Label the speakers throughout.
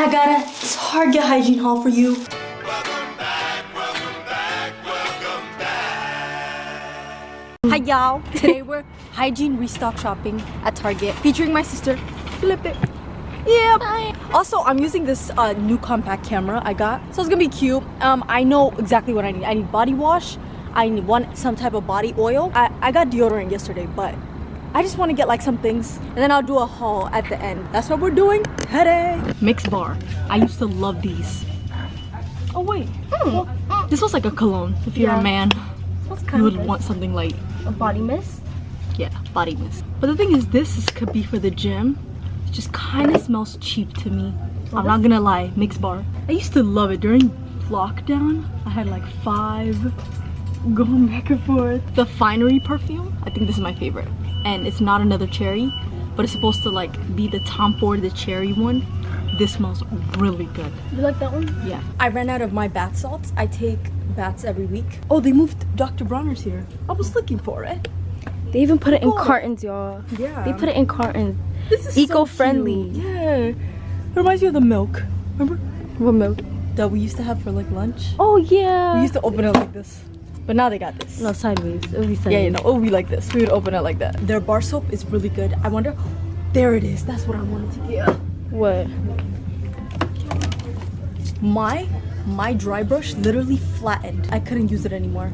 Speaker 1: I got a Target hygiene haul for you. Hi y'all, today we're hygiene restock shopping at Target featuring my sister. Flip it. Yeah. Bye. Also, I'm using this new compact camera I got, so it's gonna be cute. I know exactly what I need. I need body wash. I need some type of body oil. I got deodorant yesterday, but I just want to get like some things, and then I'll do a haul at the end. That's what we're doing today. Mix bar. I used to love these. Oh wait. Well, this was like a cologne. If you're a man, you would want something like
Speaker 2: a body mist.
Speaker 1: Yeah, body mist. But the thing is, this could be for the gym. It just kind of smells cheap to me. I'm not gonna lie. Mix bar. I used to love it during lockdown. I had like 5 going back and forth. The Finery perfume. I think this is my favorite. And it's not another cherry, but it's supposed to like be the Tom Ford, the cherry one. This smells really good.
Speaker 2: You like that one?
Speaker 1: Yeah. I ran out of my bath salts. I take baths every week. Oh, they moved Dr. Bronner's here. I was looking for it.
Speaker 2: They even put it in cartons, y'all.
Speaker 1: Yeah.
Speaker 2: They put it in cartons.
Speaker 1: This is
Speaker 2: eco-friendly.
Speaker 1: So yeah. It reminds me of the milk. Remember?
Speaker 2: What milk?
Speaker 1: That we used to have for like lunch.
Speaker 2: Oh yeah.
Speaker 1: We used to open it like this. But now they got this.
Speaker 2: No, sideways. It would be sideways.
Speaker 1: Yeah, no, it would be like this. We would open it like that. Their bar soap is really good. I wonder. There it is. That's what I wanted to get.
Speaker 2: What?
Speaker 1: My dry brush literally flattened. I couldn't use it anymore.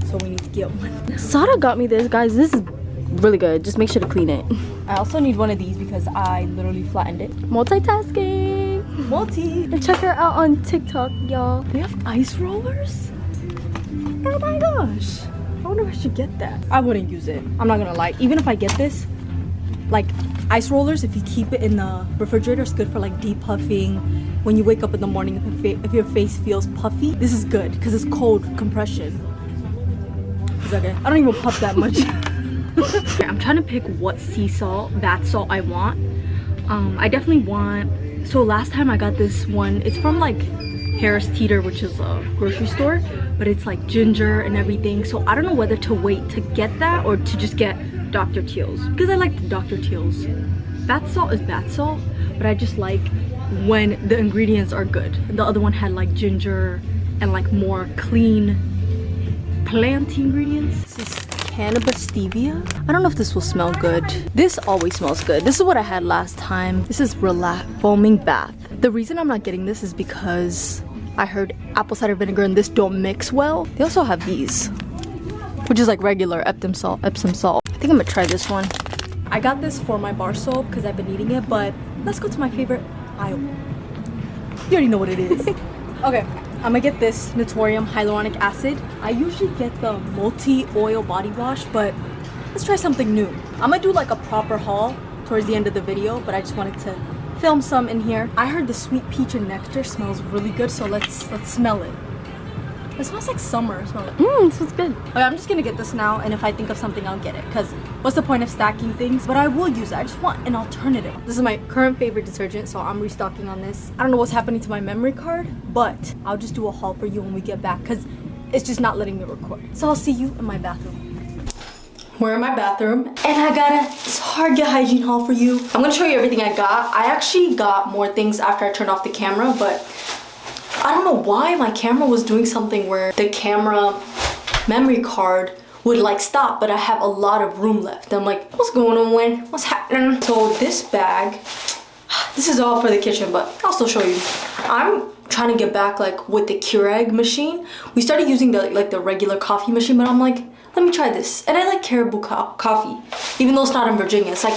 Speaker 1: So we need to get one.
Speaker 2: Sada got me this, guys. This is really good. Just make sure to clean it.
Speaker 1: I also need one of these because I literally flattened it.
Speaker 2: Multitasking. And check her out on TikTok, y'all.
Speaker 1: They have ice rollers? Oh my gosh. I wonder if I should get that. I wouldn't use it. I'm not gonna lie. Even if I get this, like ice rollers, if you keep it in the refrigerator, it's good for like depuffing. When you wake up in the morning, if your face feels puffy, this is good because it's cold compression. It's okay. I don't even puff that much. I'm trying to pick what sea salt, bath salt I want. I definitely want, so last time I got this one, it's from like Harris Teeter, which is a grocery store, but it's like ginger and everything. So I don't know whether to wait to get that or to just get Dr. Teal's, because I like the Dr. Teal's. Bath salt is bath salt, but I just like when the ingredients are good. The other one had like ginger and like more clean plant ingredients. This is cannabis stevia. I don't know if this will smell good. This always smells good. This is what I had last time. This is foaming bath. The reason I'm not getting this is because I heard apple cider vinegar and this don't mix well. They also have these, which is like regular Epsom salt. I think I'm gonna try this one. I got this for my bar soap because I've been eating it, but let's go to my favorite aisle. You already know what it is. Okay, I'm gonna get this Natorium hyaluronic acid. I usually get the multi-oil body wash, but let's try something new. I'm gonna do like a proper haul towards the end of the video, but I just wanted to film some in here. I heard the sweet peach and nectar smells really good, so let's smell it. It smells like summer. Smell it.
Speaker 2: It smells good.
Speaker 1: Okay, I'm just gonna get this now, and if I think of something, I'll get it. Because what's the point of stacking things? But I will use it. I just want an alternative. This is my current favorite detergent, so I'm restocking on this. I don't know what's happening to my memory card, but I'll just do a haul for you when we get back, because it's just not letting me record. So I'll see you in my bathroom. We're in my bathroom, and I got a Target hygiene haul for you. I'm gonna show you everything I got. I actually got more things after I turned off the camera, but I don't know why my camera was doing something where the camera memory card would like stop, but I have a lot of room left. I'm like, what's going on, Win? What's happening? So this bag, this is all for the kitchen, but I'll still show you. I'm trying to get back like with the Keurig machine. We started using the regular coffee machine, but I'm like, let me try this. And I like Caribou coffee, even though it's not in Virginia. It's like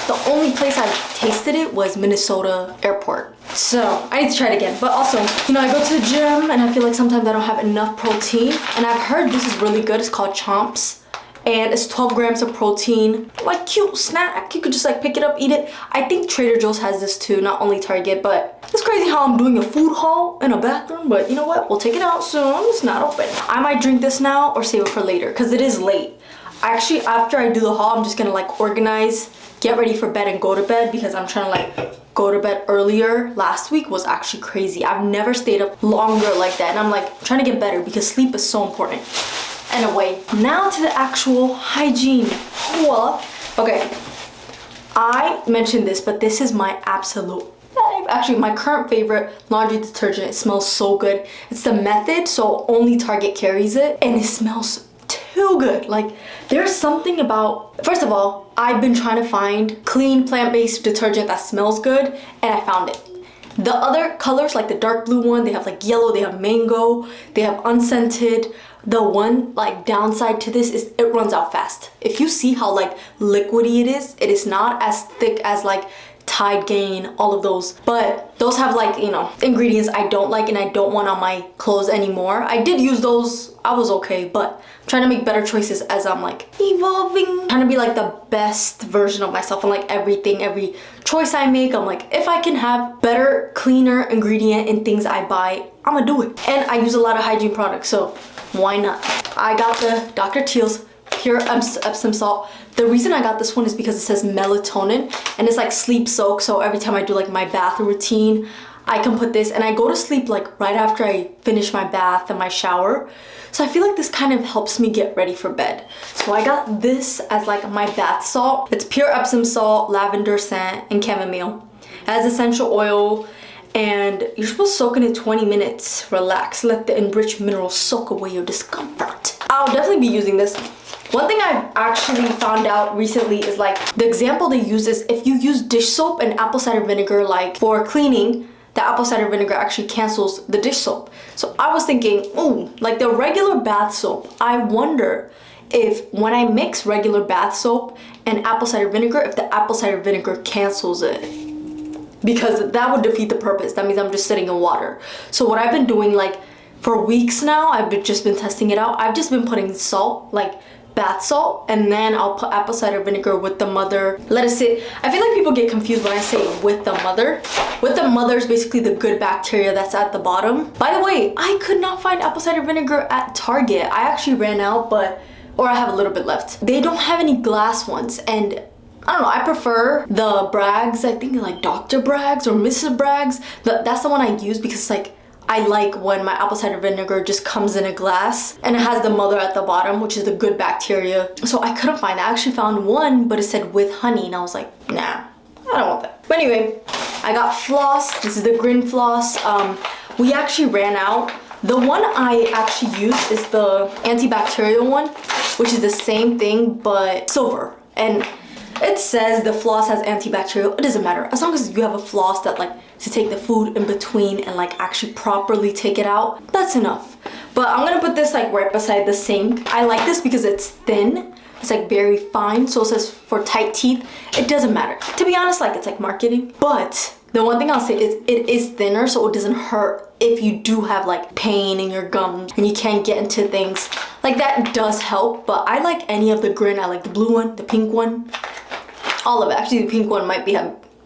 Speaker 1: the only place I tasted it was Minnesota Airport. So I need to try it again. But also, you know, I go to the gym and I feel like sometimes I don't have enough protein. And I've heard this is really good. It's called Chomps. And it's 12 grams of protein. Like cute snack. You could just like pick it up, eat it. I think Trader Joe's has this too, not only Target. But it's crazy how I'm doing a food haul in a bathroom. But you know what? We'll take it out soon. It's not open. I might drink this now or save it for later because it is late. Actually, after I do the haul, I'm just gonna like organize, get ready for bed and go to bed because I'm trying to like go to bed earlier. Last week was actually crazy. I've never stayed up longer like that. And I'm like trying to get better because sleep is so important. Anyway, now to the actual hygiene haul. Okay, I mentioned this, but this is my absolute actually my current favorite laundry detergent. It smells so good. It's the Method, so only Target carries it, and it smells too good. Like, there's something about, first of all, I've been trying to find clean plant-based detergent that smells good, and I found it. The other colors, like the dark blue one, they have like yellow, they have mango, they have unscented. The one like downside to this is it runs out fast. If you see how like liquidy it is not as thick as like Tide Gain, all of those, but those have like, you know, ingredients I don't like and I don't want on my clothes anymore. I did use those, I was okay, but I'm trying to make better choices as I'm like evolving, trying to be like the best version of myself, and like every choice I make, I'm like, if I can have better, cleaner ingredient in things I buy, I'm gonna do it. And I use a lot of hygiene products, so why not? I got the Dr. Teal's Pure Epsom Salt. The reason I got this one is because it says melatonin and it's like sleep soak, so every time I do like my bath routine, I can put this, and I go to sleep like right after I finish my bath and my shower. So I feel like this kind of helps me get ready for bed. So I got this as like my bath salt. It's pure Epsom salt, lavender scent, and chamomile. It has essential oil, and you're supposed to soak in it 20 minutes. Relax, let the enriched minerals soak away your discomfort. I'll definitely be using this. One thing I've actually found out recently is like the example they use is if you use dish soap and apple cider vinegar like for cleaning, the apple cider vinegar actually cancels the dish soap. So I was thinking, ooh, like the regular bath soap, I wonder if when I mix regular bath soap and apple cider vinegar, if the apple cider vinegar cancels it. Because that would defeat the purpose. That means I'm just sitting in water. So what I've been doing like for weeks now, just been testing it out. I've just been putting salt, like bath salt, and then I'll put apple cider vinegar with the mother. Let it sit. I feel like people get confused when I say with the mother. With the mother is basically the good bacteria that's at the bottom. By the way, I could not find apple cider vinegar at Target. I actually ran out, or I have a little bit left. They don't have any glass ones, and I don't know, I prefer the Bragg's, I think like Dr. Bragg's or Mrs. Bragg's. That's the one I use because like I like when my apple cider vinegar just comes in a glass and it has the mother at the bottom, which is the good bacteria. So I couldn't find it. I actually found one, but it said with honey, and I was like, nah, I don't want that. But anyway, I got floss. This is the Grin floss. We actually ran out. The one I actually use is the antibacterial one, which is the same thing but silver. And it says the floss has antibacterial. It doesn't matter. As long as you have a floss that like to take the food in between and like actually properly take it out, that's enough. But I'm gonna put this like right beside the sink. I like this because it's thin. It's like very fine. So it says for tight teeth. It doesn't matter. To be honest, like it's like marketing. But the one thing I'll say is it is thinner, so it doesn't hurt if you do have like pain in your gums and you can't get into things. Like that does help, but I like any of the Grin. I like the blue one, the pink one, all of it. Actually, the pink one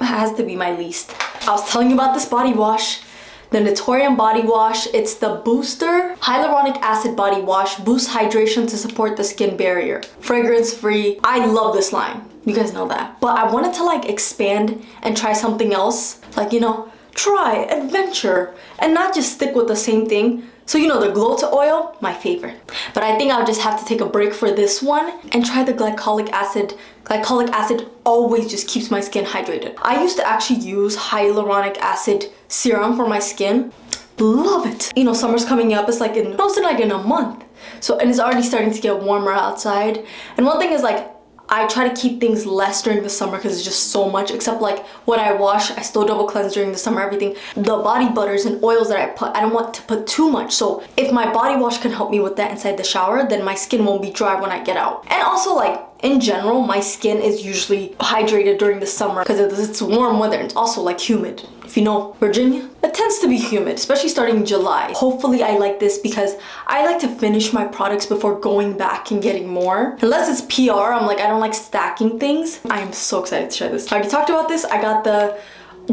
Speaker 1: has to be my least. I was telling you about this body wash, the Naturium body wash. It's the Booster Hyaluronic Acid Body Wash. Boosts hydration to support the skin barrier. Fragrance free. I love this line. You guys know that. But I wanted to like expand and try something else. Like, you know, try, adventure, and not just stick with the same thing. So you know, the Glow to Oil, my favorite. But I think I'll just have to take a break for this one and try the glycolic acid. Glycolic acid always just keeps my skin hydrated. I used to actually use hyaluronic acid serum for my skin. Love it. You know, summer's coming up. It's like in a month. So, and it's already starting to get warmer outside. And one thing is like, I try to keep things less during the summer because it's just so much, except like what I wash, I still double cleanse during the summer, everything. The body butters and oils that I put, I don't want to put too much. So if my body wash can help me with that inside the shower, then my skin won't be dry when I get out. And also like, in general, my skin is usually hydrated during the summer because it's warm weather and it's also like humid. If you know Virginia, it tends to be humid, especially starting July. Hopefully I like this because I like to finish my products before going back and getting more. Unless it's PR, I'm like, I don't like stacking things. I am so excited to try this. I already talked about this. I got the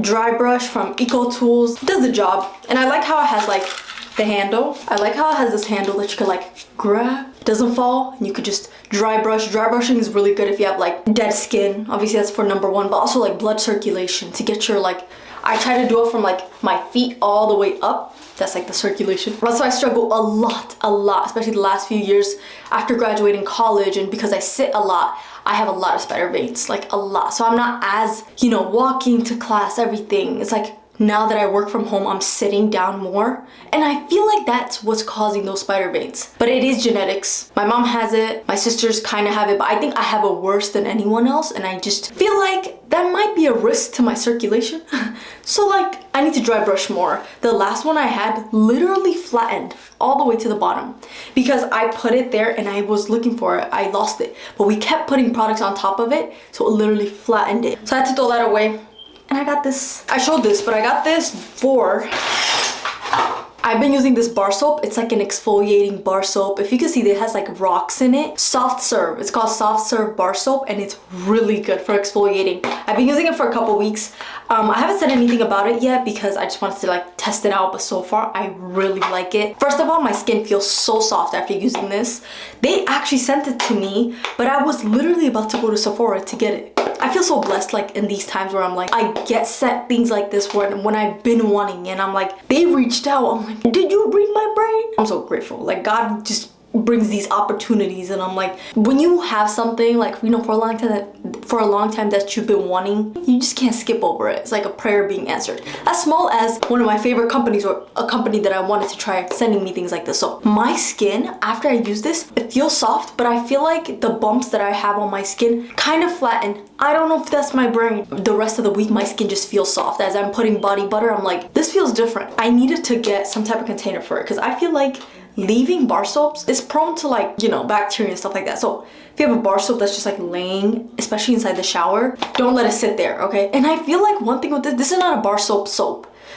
Speaker 1: dry brush from Eco Tools. It does the job. And I like how it has like the handle. I like how it has this handle that you could like grab. It doesn't fall, and you could just dry brush. Dry brushing is really good if you have like dead skin. Obviously that's for number one, but also like blood circulation to get your like, I try to do it from like my feet all the way up. That's like the circulation. That's why I struggle a lot, especially the last few years after graduating college, and because I sit a lot, I have a lot of spider veins, like a lot. So I'm not as, you know, walking to class, everything. It's like now that I work from home, I'm sitting down more. And I feel like that's what's causing those spider veins. But it is genetics. My mom has it, my sisters kind of have it, but I think I have it worse than anyone else. And I just feel like that might be a risk to my circulation. So like, I need to dry brush more. The last one I had literally flattened all the way to the bottom because I put it there and I was looking for it. I lost it, but we kept putting products on top of it, so it literally flattened it. So I had to throw that away. And I got this. I showed this, but I got this for... I've been using this bar soap. It's like an exfoliating bar soap. If you can see, it has like rocks in it. Soft Serve. It's called Soft Serve bar soap, and it's really good for exfoliating. I've been using it for a couple weeks. I haven't said anything about it yet because I just wanted to like test it out, but so far I really like it. First of all, my skin feels so soft after using this. They actually sent it to me, but I was literally about to go to Sephora to get it. I feel so blessed like in these times where I'm like, I get sent things like this when I've been wanting, and I'm like, they reached out. I'm like, did you read my brain? I'm so grateful. Like God just brings these opportunities, and I'm like, when you have something like, you know, for a long time that you've been wanting, you just can't skip over it. It's like a prayer being answered. As small as one of my favorite companies, or a company that I wanted to try, sending me things like this. So my skin, after I use this, it feels soft, but I feel like the bumps that I have on my skin kind of flatten. I don't know if that's my brain. The rest of the week, my skin just feels soft. As I'm putting body butter, I'm like, this feels different. I needed to get some type of container for it because I feel like leaving bar soaps is prone to like, you know, bacteria and stuff like that. So if you have a bar soap that's just like laying, especially inside the shower, don't let it sit there, okay? And I feel like one thing with this is not a bar soap.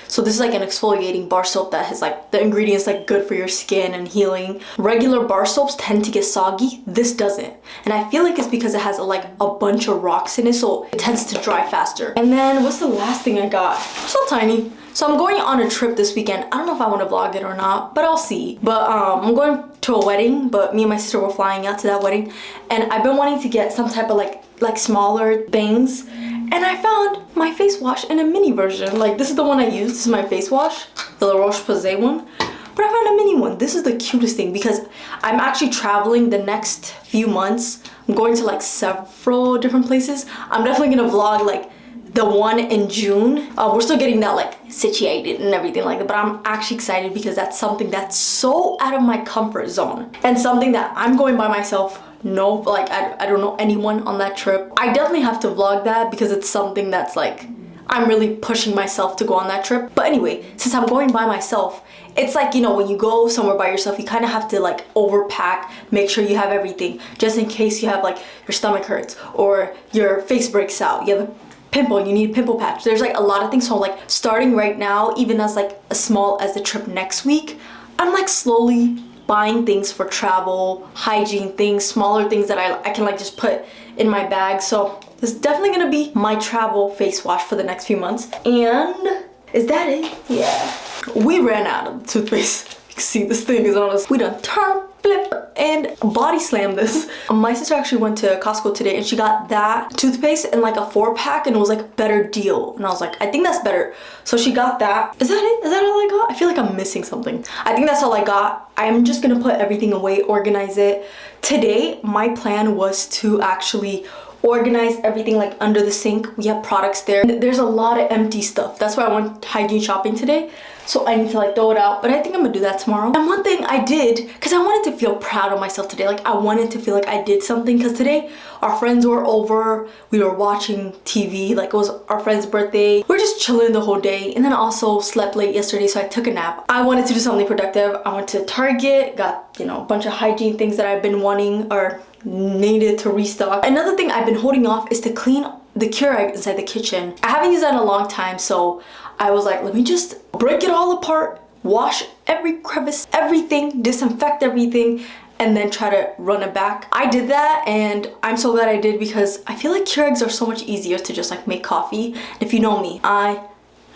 Speaker 1: So this is like an exfoliating bar soap that has like the ingredients like good for your skin and healing. Regular bar soaps tend to get soggy. This doesn't. And I feel like it's because it has like a bunch of rocks in it, so it tends to dry faster. And then what's the last thing I got? So tiny. So I'm going on a trip this weekend. I don't know if I want to vlog it or not, but I'll see. But I'm going to a wedding, but me and my sister were flying out to that wedding. And I've been wanting to get some type of like smaller things. And I found my face wash in a mini version. Like this is the one I use. This is my face wash, the La Roche-Posay one. But I found a mini one. This is the cutest thing because I'm actually traveling the next few months. I'm going to like several different places. I'm definitely gonna vlog like the one in June. We're still getting that like situated and everything like that, but I'm actually excited because that's something that's so out of my comfort zone and something that I'm going by myself. No, like I don't know anyone on that trip. I definitely have to vlog that because it's something that's like, I'm really pushing myself to go on that trip. But anyway, since I'm going by myself, it's like, you know, when you go somewhere by yourself, you kind of have to like overpack, make sure you have everything just in case you have like your stomach hurts or your face breaks out, you have a pimple, you need a pimple patch. There's like a lot of things. So like starting right now, even as like as small as the trip next week, I'm like slowly buying things for travel, hygiene things, smaller things that I can like just put in my bag. So this is definitely gonna be my travel face wash for the next few months. And is that it? Yeah. We ran out of toothpaste. You can see this thing is on us. We done turn, flip, and body slam this. My sister actually went to Costco today and she got that toothpaste in like a 4-pack and it was like a better deal. And I was like, I think that's better. So she got that. Is that it? Is that all I got? I feel like I'm missing something. I think that's all I got. I'm just gonna put everything away, organize it. Today, my plan was to actually organize everything like under the sink. We have products there. There's a lot of empty stuff. That's why I went hygiene shopping today. So I need to like throw it out, but I think I'm gonna do that tomorrow. And one thing I did, because I wanted to feel proud of myself today, like I wanted to feel like I did something, because today our friends were over, we were watching TV, like it was our friend's birthday. We're just chilling the whole day, and then I also slept late yesterday, so I took a nap. I wanted to do something productive. I went to Target, got, you know, a bunch of hygiene things that I've been wanting or needed to restock. Another thing I've been holding off is to clean the Keurig inside the kitchen. I haven't used that in a long time, so I was like, let me just break it all apart, wash every crevice, everything, disinfect everything, and then try to run it back. I did that, and I'm so glad I did, because I feel like Keurigs are so much easier to just like make coffee. If you know me, I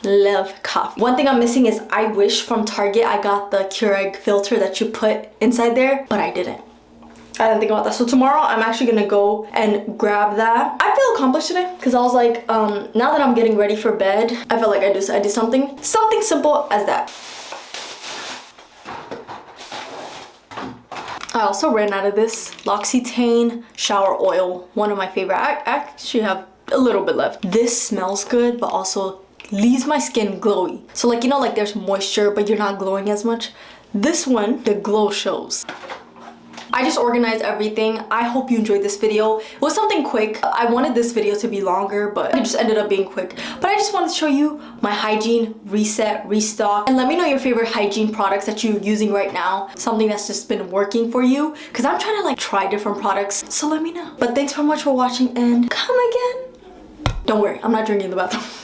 Speaker 1: love coffee. One thing I'm missing is I wish from Target I got the Keurig filter that you put inside there, but I didn't. I didn't think about that. So tomorrow I'm actually gonna go and grab that. I feel accomplished today because I was like, now that I'm getting ready for bed, I felt like I did something simple as that. I also ran out of this L'Occitane shower oil, one of my favorite. I actually have a little bit left. This smells good, but also leaves my skin glowy. So like, you know, like there's moisture, but you're not glowing as much. This one, the glow shows. I just organized everything. I hope you enjoyed this video. It was something quick. I wanted this video to be longer, but it just ended up being quick. But I just wanted to show you my hygiene reset, restock, and let me know your favorite hygiene products that you're using right now. Something that's just been working for you. Because I'm trying to like try different products. So let me know. But thanks so much for watching and come again. Don't worry, I'm not drinking in the bathroom.